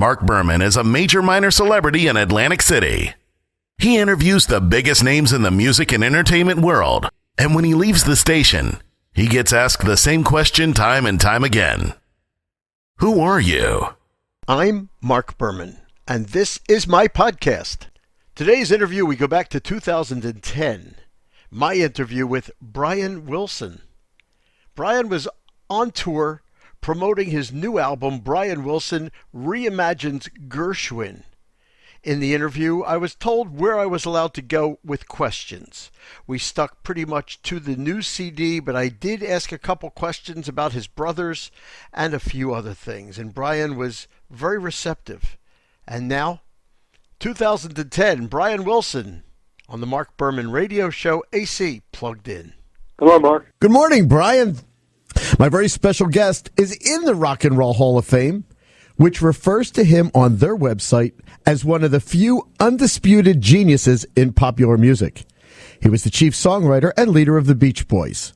Marc Berman is a major-minor celebrity in Atlantic City. He interviews the biggest names in the music and entertainment world, and when he leaves the station, he gets asked the same question time and time again. Who are you? I'm Marc Berman, and this is my podcast. Today's interview, we go back to 2010. My interview with Brian Wilson. Brian was on tour promoting his new album, Wilson Re-Imagines Gershwin. In the interview, I was told where I was allowed to go with questions. We stuck pretty much to the new CD, but I did ask a couple questions about his brothers and a few other things, and Brian was very receptive. And now, 2010, Brian Wilson on the Marc Berman radio show, AC Plugged In. Hello, Mark. Good morning, Brian. My very special guest is in the Rock and Roll Hall of Fame, which refers to him on their website as one of the few undisputed geniuses in popular music. He was the chief songwriter and leader of the Beach Boys.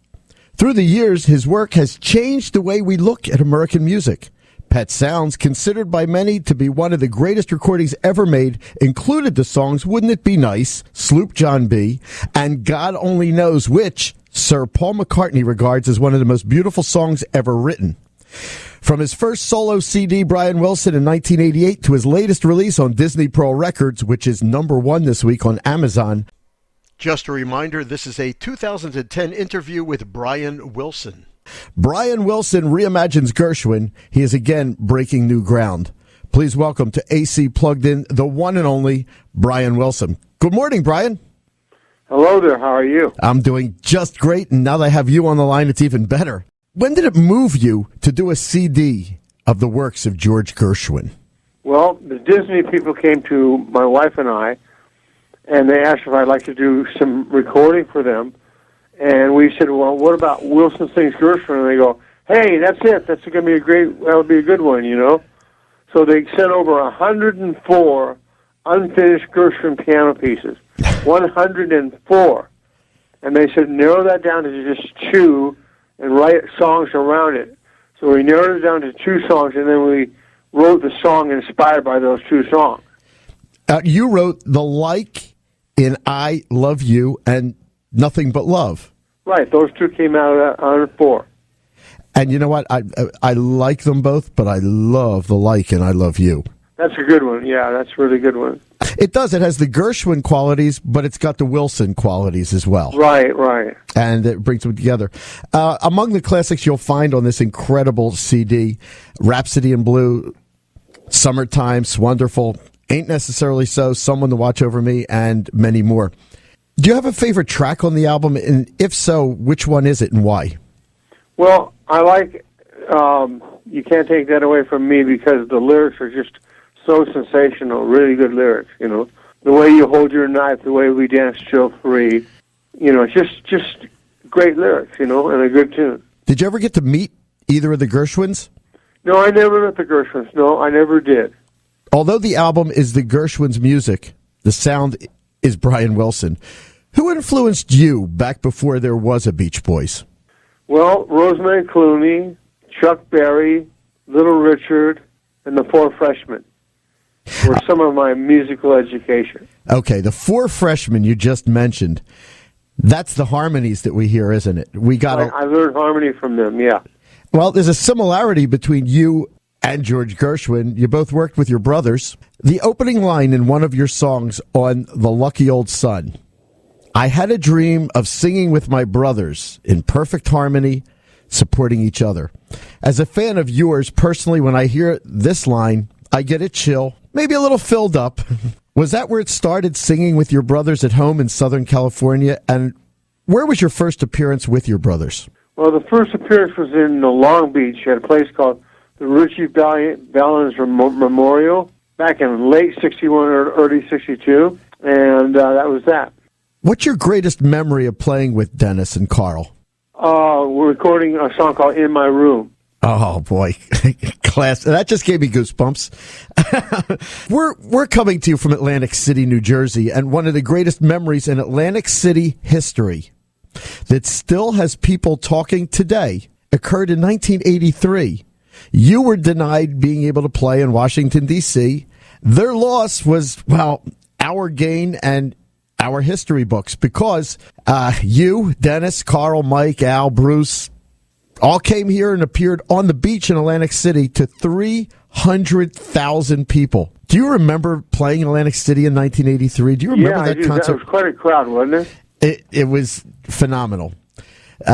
Through the years, his work has changed the way we look at American music. Pet Sounds, considered by many to be one of the greatest recordings ever made, included the songs Wouldn't It Be Nice, Sloop John B., and God Only Knows Which Sir Paul McCartney regards as one of the most beautiful songs ever written. From his first solo CD, Brian Wilson, in 1988, to his latest release on Disney Pearl Records, which is #1 this week on Amazon. Just a reminder, this is a 2010 interview with Brian Wilson. Brian Wilson Re-Imagines Gershwin. He is again breaking new ground. Please welcome to AC Plugged In, the one and only Brian Wilson. Good morning, Brian. Hello there. How are you? I'm doing just great, and now that I have you on the line, it's even better. When did it move you to do a CD of the works of George Gershwin? Well, the Disney people came to my wife and I, and they asked if I'd like to do some recording for them. And we said, well, what about Wilson Sings Gershwin? And they go, hey, that's it. That's going to be that would be a good one, you know? So they sent over 104 unfinished Gershwin piano pieces. 104. And they said, narrow that down to just 2 and write songs around it. So we narrowed it down to 2 songs, and then we wrote the song inspired by those 2 songs. You wrote The Like in I Love You and Nothing But Love. Right, those 2 came out of that 104. And you know what? I like them both, but I love The Like in I Love You. That's a good one. Yeah, that's a really good one. It does. It has the Gershwin qualities, but it's got the Wilson qualities as well. Right, right. And it brings them together. Among the classics you'll find on this incredible CD, Rhapsody in Blue, Summertime's Wonderful, Ain't Necessarily So, Someone to Watch Over Me, and many more. Do you have a favorite track on the album? And if so, which one is it and why? Well, I like You Can't Take That Away From Me because the lyrics are just so sensational, really good lyrics, you know. The way you hold your knife, the way we dance still free, you know, just great lyrics, you know, and a good tune. Did you ever get to meet either of the Gershwins? No, I never met the Gershwins. No, I never did. Although the album is the Gershwins' music, the sound is Brian Wilson. Who influenced you back before there was a Beach Boys? Well, Rosemary Clooney, Chuck Berry, Little Richard, and the Four Freshmen were some of my musical education. Okay, the Four Freshmen you just mentioned, that's the harmonies that we hear, isn't it? I learned harmony from them, yeah. Well, there's a similarity between you and George Gershwin. You both worked with your brothers. The opening line in one of your songs on The Lucky Old Sun, I had a dream of singing with my brothers in perfect harmony, supporting each other. As a fan of yours, personally, when I hear this line, I get a chill, maybe a little filled up. Was that where it started, singing with your brothers at home in Southern California? And where was your first appearance with your brothers? Well, the first appearance was in Long Beach at a place called the Ritchie Valens Memorial back in late 61 or early 62, and that was that. What's your greatest memory of playing with Dennis and Carl? We're recording a song called In My Room. Oh, boy. Class. That just gave me goosebumps. We're coming to you from Atlantic City, New Jersey, and one of the greatest memories in Atlantic City history that still has people talking today occurred in 1983. You were denied being able to play in Washington, D.C. Their loss was, well, our gain and our history books, because you, Dennis, Carl, Mike, Al, Bruce, all came here and appeared on the beach in Atlantic City to 300,000 people. Do you remember playing in Atlantic City in 1983? Do you remember that concert? That was quite a crowd, wasn't it? It was phenomenal.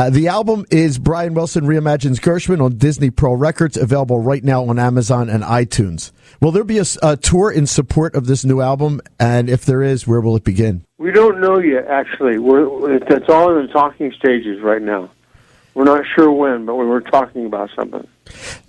The album is Brian Wilson Re-Imagines Gershwin on Disney Pearl Records, available right now on Amazon and iTunes. Will there be a tour in support of this new album? And if there is, where will it begin? We don't know yet, actually. It's all in the talking stages right now. We're not sure when, but we were talking about something.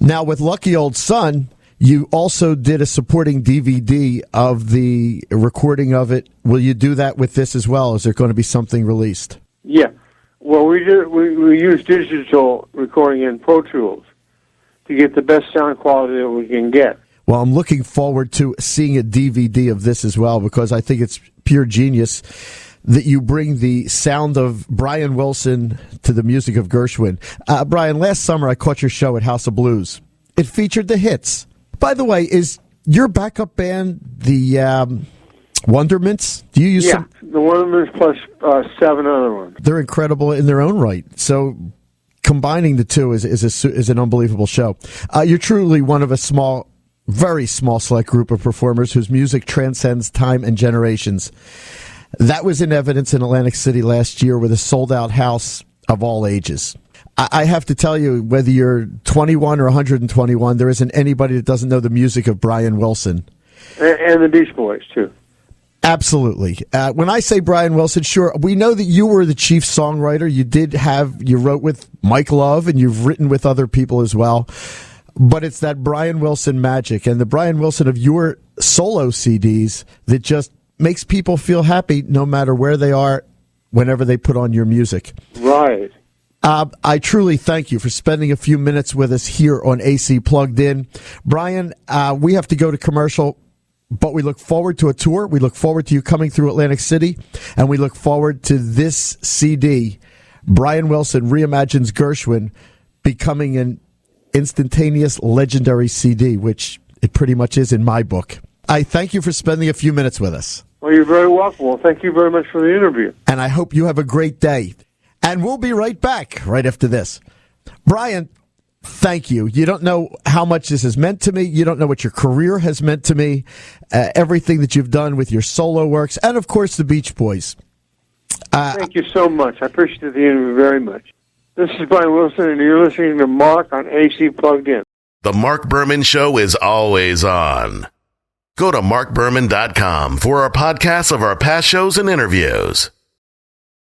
Now, with Lucky Old Son, you also did a supporting DVD of the recording of it. Will you do that with this as well? Is there going to be something released? Yeah. Well, we use digital recording in Pro Tools to get the best sound quality that we can get. Well, I'm looking forward to seeing a DVD of this as well, because I think it's pure genius that you bring the sound of Brian Wilson to the music of Gershwin. Brian, last summer I caught your show at House of Blues. It featured the hits. By the way, is your backup band the Wonderments? Do you use some? The Wonderments plus 7 other ones. They're incredible in their own right. So combining the two is an unbelievable show. You're truly one of a small, very small select group of performers whose music transcends time and generations. That was in evidence in Atlantic City last year with a sold-out house of all ages. I have to tell you, whether you're 21 or 121, there isn't anybody that doesn't know the music of Brian Wilson. And the Beach Boys, too. Absolutely. When I say Brian Wilson, sure, we know that you were the chief songwriter. You wrote with Mike Love, and you've written with other people as well. But it's that Brian Wilson magic and the Brian Wilson of your solo CDs that just makes people feel happy no matter where they are, whenever they put on your music. Right. I truly thank you for spending a few minutes with us here on AC Plugged In. Brian, we have to go to commercial, but we look forward to a tour. We look forward to you coming through Atlantic City, and we look forward to this CD, Brian Wilson Re-Imagines Gershwin, becoming an instantaneous legendary CD, which it pretty much is in my book. I thank you for spending a few minutes with us. Well, you're very welcome. Well, thank you very much for the interview. And I hope you have a great day. And we'll be right back right after this. Brian, thank you. You don't know how much this has meant to me. You don't know what your career has meant to me. Everything that you've done with your solo works. And, of course, the Beach Boys. Thank you so much. I appreciate the interview very much. This is Brian Wilson, and you're listening to Mark on AC Plugged In. The Marc Berman Show is always on. Go to marcberman.com for our podcasts of our past shows and interviews.